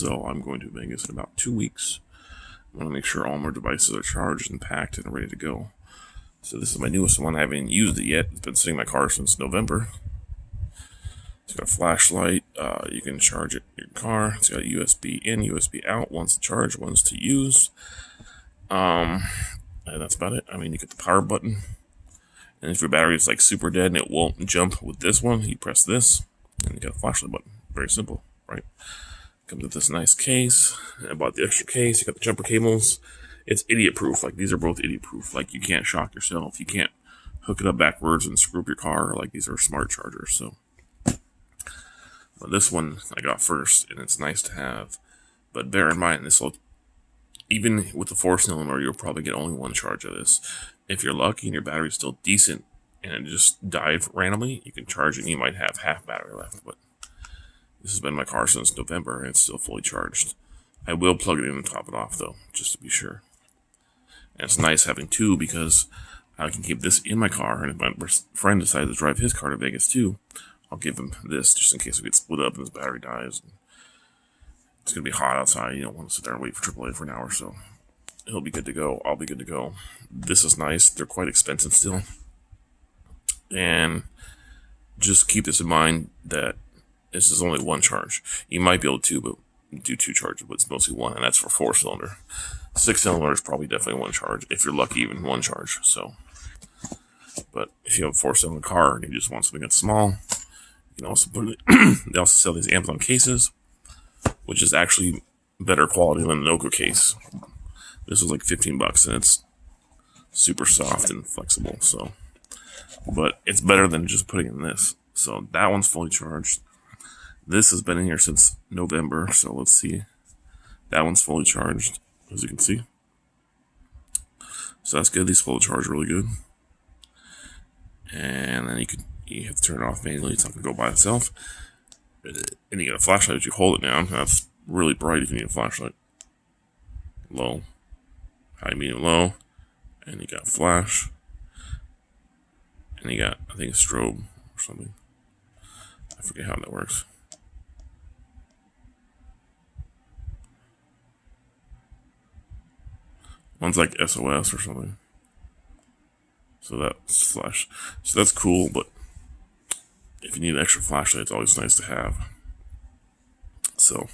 so I'm going to Vegas in about 2 weeks. I want to make sure all my devices are charged and packed and ready to go. So this is my newest one. I haven't used it yet. It's been sitting in my car since November. It's got a flashlight. You can charge it in your car. It's got USB in, USB out. One's to charge, one's to use. And that's about it. I mean, you get the power button. And if your battery is like super dead and it won't jump with this one, you press this and you got a flashlight button. Very simple, right? Comes with this nice case. I bought the extra case. You got the jumper cables. It's idiot proof. Like, these are both idiot proof. Like, you can't shock yourself. You can't hook it up backwards and screw up your car. Like, these are smart chargers. So, but this one I got first, and it's nice to have. But bear in mind, this will, even with the 4-cylinder, you'll probably get only one charge of this. If you're lucky and your battery's still decent and it just died randomly, you can charge it and you might have half battery left. But this has been in my car since November and it's still fully charged. I will plug it in and top it off though, just to be sure. And it's nice having two because I can keep this in my car, and if my friend decides to drive his car to Vegas too, I'll give him this just in case it gets split up and his battery dies. It's going to be hot outside. You don't want to sit there and wait for AAA for an hour, so he'll be good to go. I'll be good to go. This is nice. They're quite expensive still. And just keep this in mind that this is only one charge. You might be able to do two charges, but it's mostly one, and that's for 4-cylinder. 6-cylinder is probably definitely one charge, if you're lucky, even one charge. So, but if you have a 4-cylinder car and you just want something that's small, you can also put it. They also sell these amps on cases, which is actually better quality than an Nokia case. This was like $15, and it's super soft and flexible. So, but it's better than just putting in this. So that one's fully charged. This has been in here since November, so let's see. That one's fully charged, as you can see. So that's good. These fully charged really good. And then you have to turn it off manually. It's not going to go by itself. And you got a flashlight as you hold it down. That's really bright if you need a flashlight. Low, high, medium, low. And you got flash. And you got, I think, a strobe or something. I forget how that works. One's like SOS or something. So that's flash. So that's cool, but if you need an extra flashlight, it's always nice to have. So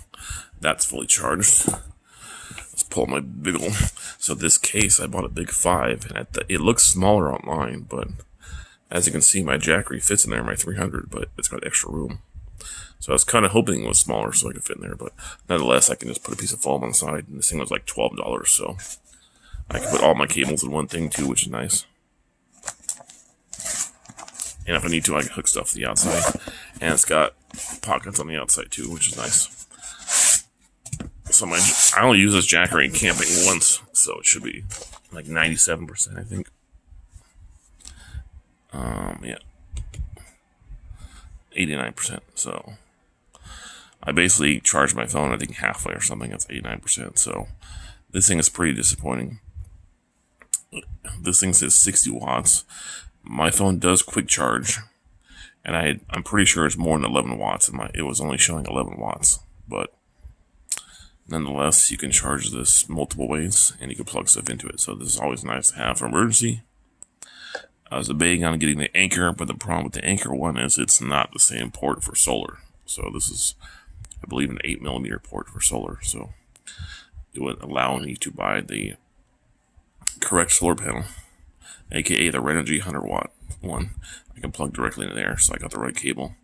that's fully charged. Let's pull my big old. So this case, I bought a big 5, and it looks smaller online, but as you can see, my Jackery fits in there, my 300, but it's got extra room. So I was kind of hoping it was smaller so I could fit in there, but nonetheless, I can just put a piece of foam on the side, and this thing was like $12, so I can put all my cables in one thing too, which is nice. And if I need to, I can hook stuff to the outside. And it's got pockets on the outside too, which is nice. So I only use this Jackery in camping once, so it should be like 97%, I think. Yeah. 89%. So I basically charged my phone, I think halfway or something. That's 89%. So this thing is pretty disappointing. This thing says 60 watts. My phone does quick charge, and I'm pretty sure it's more than 11 watts. It was only showing 11 watts, but nonetheless, you can charge this multiple ways, and you can plug stuff into it. So this is always nice to have for emergency. I was debating on getting the Anchor, but the problem with the Anchor one is it's not the same port for solar. So this is, I believe, an 8mm port for solar. So it would allow me to buy the correct solar panel, aka the Renogy 100-watt one. I can plug directly into there, so I got the right cable.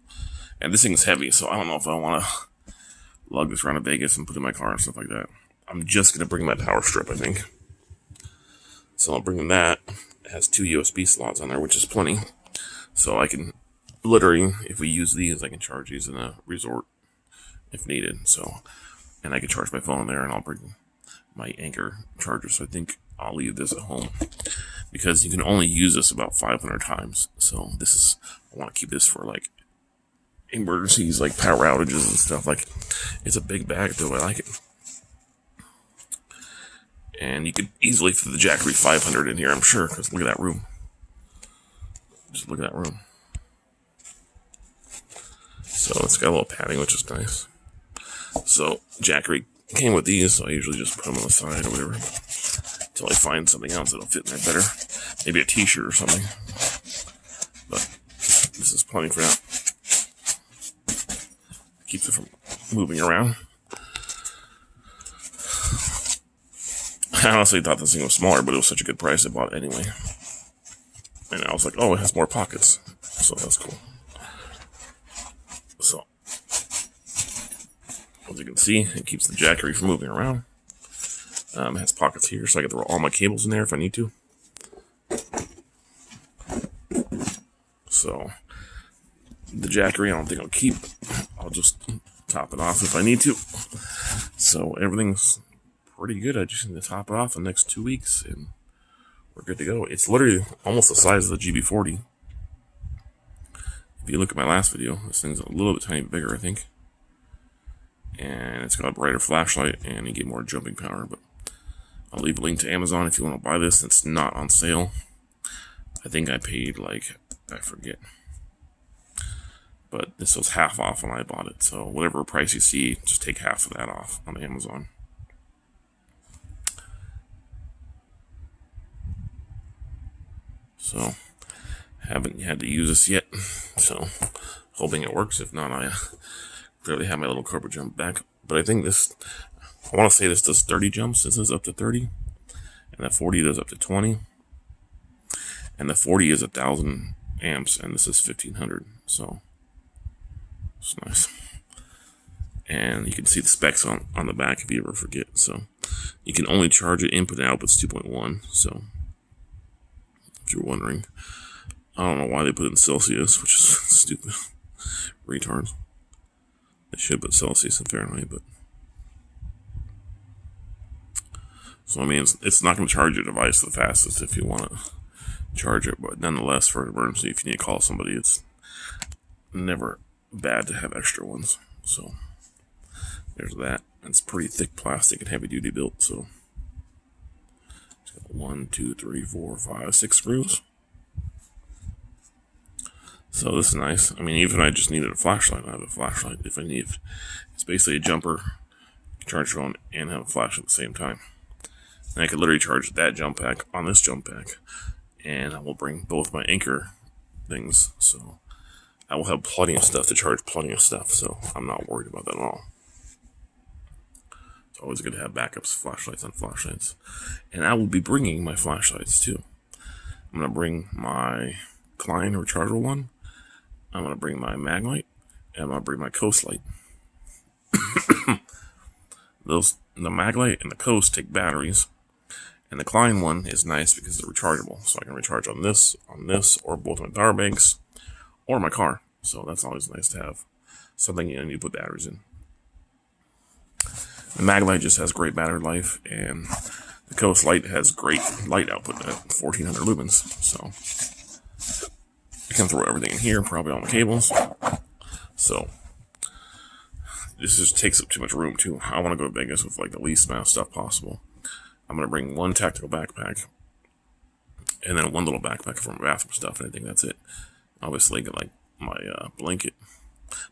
And this thing's heavy, so I don't know if I want to lug this around to Vegas and put it in my car and stuff like that. I'm just going to bring my power strip, I think. So I'll bring that. It has 2 USB slots on there, which is plenty. So I can literally, if we use these, I can charge these in a resort if needed. So, and I can charge my phone there, and I'll bring my Anchor charger. So I think I'll leave this at home because you can only use this about 500 times. So this is, I want to keep this for like emergencies, like power outages and stuff. Like, it's a big bag though. I like it. And you could easily fit the Jackery 500 in here, I'm sure, because look at that room. Just look at that room. So it's got a little padding, which is nice. So Jackery came with these, so I usually just put them on the side or whatever until I find something else that'll fit in there better. Maybe a t-shirt or something. But this is plenty for now. Keeps it from moving around. I honestly thought this thing was smaller, but it was such a good price I bought it anyway. And I was like, oh, it has more pockets. So that's cool. So, as you can see, it keeps the Jackery from moving around. It has pockets here, so I can throw all my cables in there if I need to. So, the Jackery I don't think I'll keep. I'll just top it off if I need to. So, everything's pretty good. I just need to top it off in the next 2 weeks, and we're good to go. It's literally almost the size of the GB40. If you look at my last video, this thing's a little bit tiny bit bigger, I think. And it's got a brighter flashlight, and you get more jumping power, but I'll leave a link to Amazon if you want to buy this. It's not on sale. I think I paid, like, I forget. But this was half off when I bought it. So whatever price you see, just take half of that off on Amazon. So, haven't had to use this yet. So, hoping it works. If not, I clearly have my little Cobra jump back. But I think this, I want to say this does 30 jumps. This is up to 30. And the 40 does up to 20. And the 40 is 1,000 amps. And this is 1,500. So, it's nice. And you can see the specs on the back if you ever forget. So, you can only charge it input and output's 2.1. So, if you're wondering, I don't know why they put it in Celsius, which is stupid. Retards. They should put Celsius and Fahrenheit, but. So, I mean, it's not going to charge your device the fastest if you want to charge it, but nonetheless, for an emergency, if you need to call somebody, it's never bad to have extra ones. So, there's that. It's pretty thick plastic and heavy duty built, so. 1, 2, 3, 4, 5, 6 screws. So this is nice. I mean, even if I just needed a flashlight, I have a flashlight if I need. It's basically a jumper, charge phone, and have a flash at the same time. And I could literally charge that jump pack on this jump pack, and I will bring both my anchor things. So I will have plenty of stuff to charge plenty of stuff. So I'm not worried about that at all. It's always good to have backups, flashlights on flashlights. And I will be bringing my flashlights too. I'm going to bring my Klein rechargeable one. I'm going to bring my mag light. And I'm going to bring my coast light. The mag light and the coast take batteries. And the Klein one is nice because they're rechargeable. So I can recharge on this, or both my power banks, or my car. So that's always nice to have something you need to put batteries in. The mag light just has great battery life, and the coast light has great light output at 1400 lumens. So I can throw everything in here, probably all my cables. So this just takes up too much room too. I want to go to Vegas with like the least amount of stuff possible. I'm going to bring one tactical backpack, and then one little backpack for my bathroom stuff, and I think that's it. Obviously, like my blanket,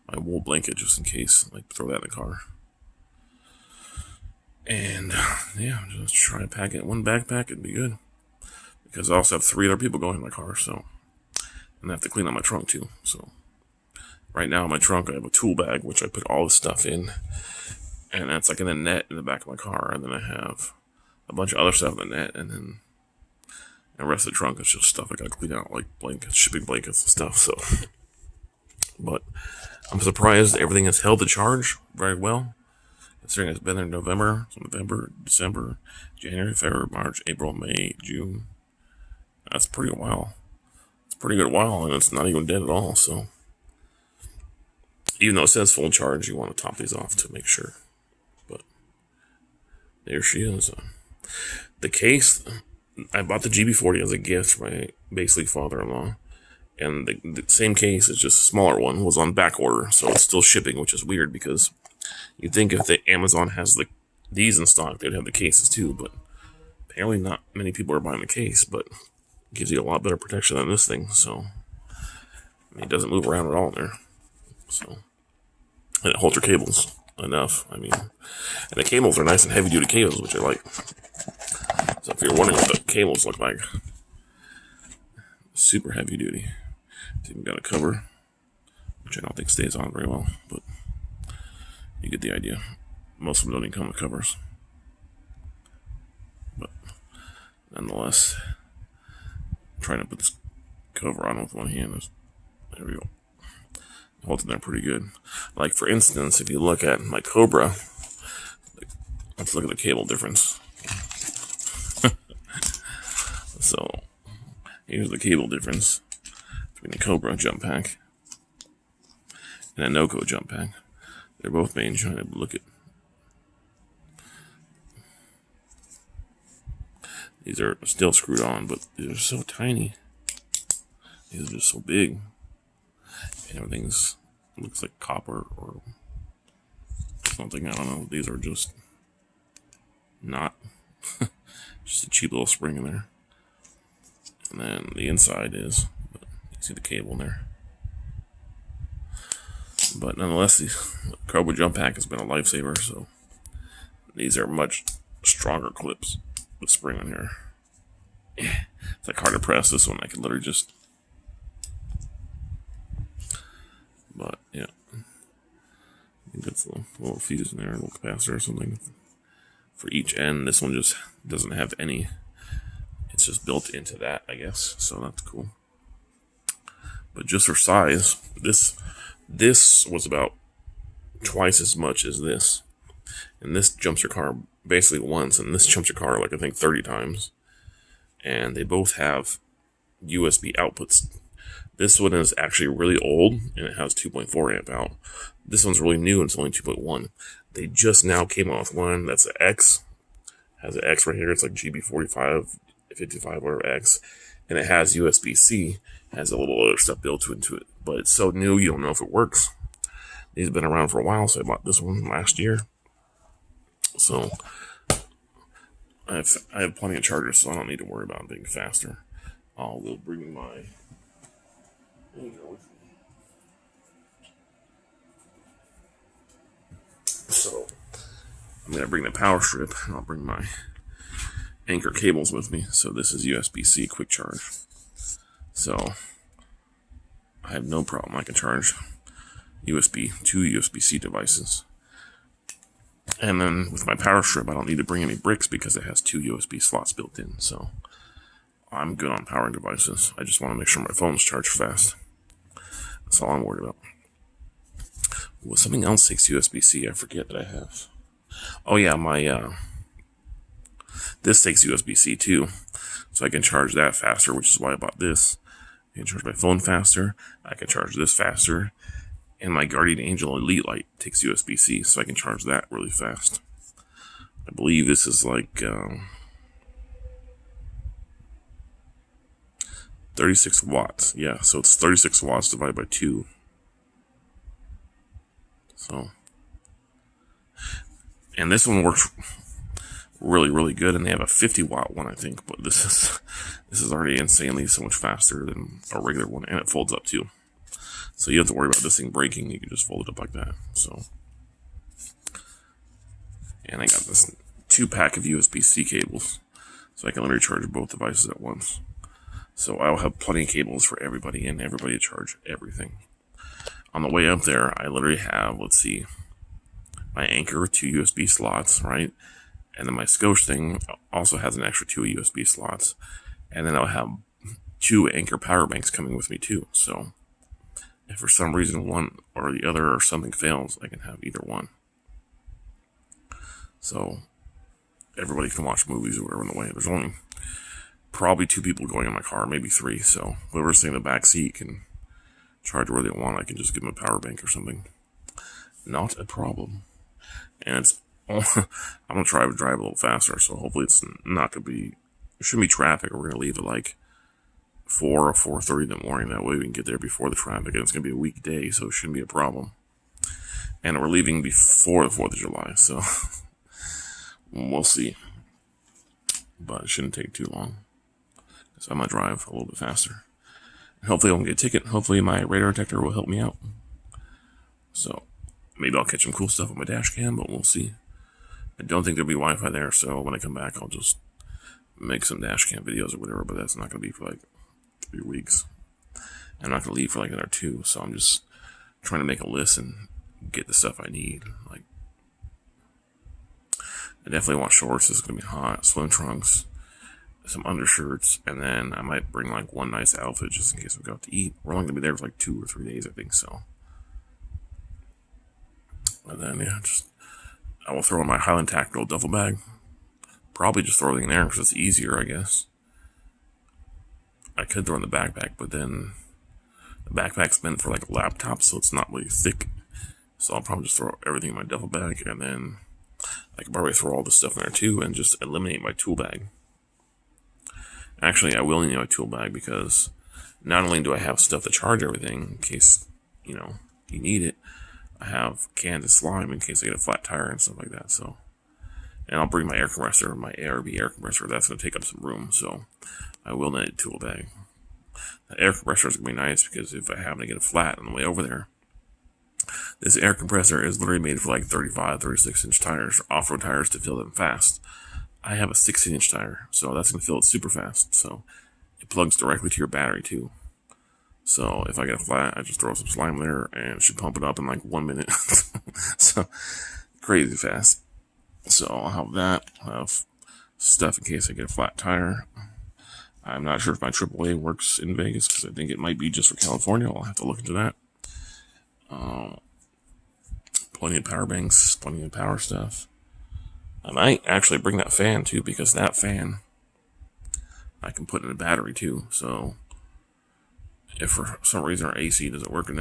my wool blanket, just in case. Like throw that in the car. And yeah, just try to pack it in one backpack. It'd be good, because I also have 3 other people going in my car. So, and I have to clean out my trunk too. So, right now in my trunk I have a tool bag which I put all this stuff in, and that's like in a net in the back of my car. And then I have a bunch of other stuff in the net, and then the rest of the trunk is just stuff I gotta clean out, like blankets, shipping blankets and stuff. So, but I'm surprised everything has held the charge very well. Considering it's been there in November, December, January, February, March, April, May, June. That's pretty while. It's a pretty good while, and it's not even dead at all. So, even though it says full charge, you want to top these off to make sure. But there she is. The case, I bought the GB40 as a gift for my basically father-in-law, and the same case, it's just a smaller one, was on back order, so it's still shipping, which is weird because you'd think if Amazon has these in stock, they'd have the cases too, but apparently not many people are buying the case, but it gives you a lot better protection than this thing, so I mean, it doesn't move around at all in there. So, and it holds your cables enough. I mean, and the cables are nice and heavy duty cables, which I like. So if you're wondering what the cables look like, super heavy duty. It's even got a cover, which I don't think stays on very well, but you get the idea. Most of them don't even come with covers. But nonetheless, I'm trying to put this cover on with one hand. There we go. Holds it there pretty good. Like, for instance, if you look at my Cobra, let's look at the cable difference. So, here's the cable difference between the Cobra jump pack and a NOCO jump pack. They're both made in China, but look at. These are still screwed on, but these are so tiny. These are just so big. And everything's looks like copper or something. I don't know. These are just not. Just a cheap little spring in there. And then the inside is, you see the cable in there. But nonetheless, the Cobra jump pack has been a lifesaver. So these are much stronger clips with spring on here. It's like hard to press. This one I can literally just. But yeah, I think that's a little fuse in there, a little capacitor or something for each end. This one just doesn't have any. It's just built into that, I guess. So that's cool. But just for size, this was about twice as much as this, and this jumps your car basically once, and this jumps your car like I think 30 times. And they both have USB outputs. This one is actually really old, and it has 2.4 amp out. This one's really new, and it's only 2.1. They just now came out with one that's an X. Has an X right here. It's like GB45, 55, whatever X. And it has USB-C. Has a little other stuff built into it. But it's so new, you don't know if it works. These have been around for a while, so I bought this one last year. So I have plenty of chargers, so I don't need to worry about being faster. I'll bring my Anchor with me. So I'm going to bring the power strip, and I'll bring my Anchor cables with me. So this is USB-C quick charge. So I have no problem. I can charge two USB-C devices. And then with my power strip, I don't need to bring any bricks because it has 2 USB slots built in. So I'm good on powering devices. I just want to make sure my phone's charged fast. That's all I'm worried about. Well, something else takes USB-C. I forget that I have. Oh yeah, my this takes USB-C too, so I can charge that faster, which is why I bought this. I can charge my phone faster. I can charge this faster. And my Guardian Angel Elite Light takes USB-C, so I can charge that really fast. I believe this is like 36 watts. Yeah, so it's 36 watts divided by 2. So, and this one works really, really good. And they have a 50 watt one, I think. But this is already insanely so much faster than a regular one, and it folds up too. So you don't have to worry about this thing breaking. You can just fold it up like that. So, and I got this 2-pack of USB-C cables, so I can literally charge both devices at once. So I'll have plenty of cables for everybody and everybody to charge everything. On the way up there, I literally have, let's see, my Anchor with 2 USB slots, right? And then my Scotch thing also has an extra 2 USB slots. And then I'll have 2 Anchor power banks coming with me too. So if for some reason one or the other or something fails, I can have either one. So everybody can watch movies or whatever in the way. There's only probably 2 people going in my car, maybe 3. So whoever's sitting in the back seat can charge where they want. I can just give them a power bank or something. Not a problem. And it's I'm gonna try to drive a little faster, so hopefully it's not gonna be. There shouldn't be traffic. We're gonna leave at like 4 or 4:30 in the morning. That way we can get there before the traffic. And it's gonna be a weekday, so it shouldn't be a problem. And we're leaving before the 4th of July, so we'll see. But it shouldn't take too long. So I'm gonna drive a little bit faster. And hopefully I won't get a ticket. Hopefully my radar detector will help me out. So Maybe I'll catch some cool stuff on my dash cam, but we'll see. I don't think there'll be Wi-Fi there, so when I come back, I'll just make some dash cam videos or whatever, but that's not going to be for like 3 weeks. I'm not going to leave for like another 2, so I'm just trying to make a list and get the stuff I need. Like, I definitely want shorts. It's going to be hot. Swim trunks, some undershirts, and then I might bring like one nice outfit just in case we go out to eat. We're only going to be there for like 2 or 3 days, I think so. And then, yeah, I will throw in my Highland Tactical duffel bag. Probably just throw everything in there because it's easier, I guess. I could throw in the backpack, but then the backpack's meant for like a laptop, so it's not really thick. So I'll probably just throw everything in my duffel bag, and then I could probably throw all the stuff in there too and just eliminate my tool bag. Actually, I will need my tool bag because not only do I have stuff to charge everything in case, you need it, I have cans of slime in case I get a flat tire and stuff like that. So, and I'll bring my air compressor, my ARB air compressor. That's going to take up some room, so I will need a tool bag. The air compressor is going to be nice because if I happen to get a flat on the way over there, this air compressor is literally made for like 35, 36-inch tires, off-road tires to fill them fast. I have a 16-inch tire, so that's going to fill it super fast. So it plugs directly to your battery too. So if I get a flat, I just throw some slime there and it should pump it up in like 1 minute. So crazy fast. So I'll have that. I'll have stuff in case I get a flat tire. I'm not sure if my AAA works in Vegas because I think it might be just for California. I'll have to look into that. Plenty of power banks, plenty of power stuff. I might actually bring that fan too because that fan I can put in a battery too. So if for some reason our AC doesn't work in there,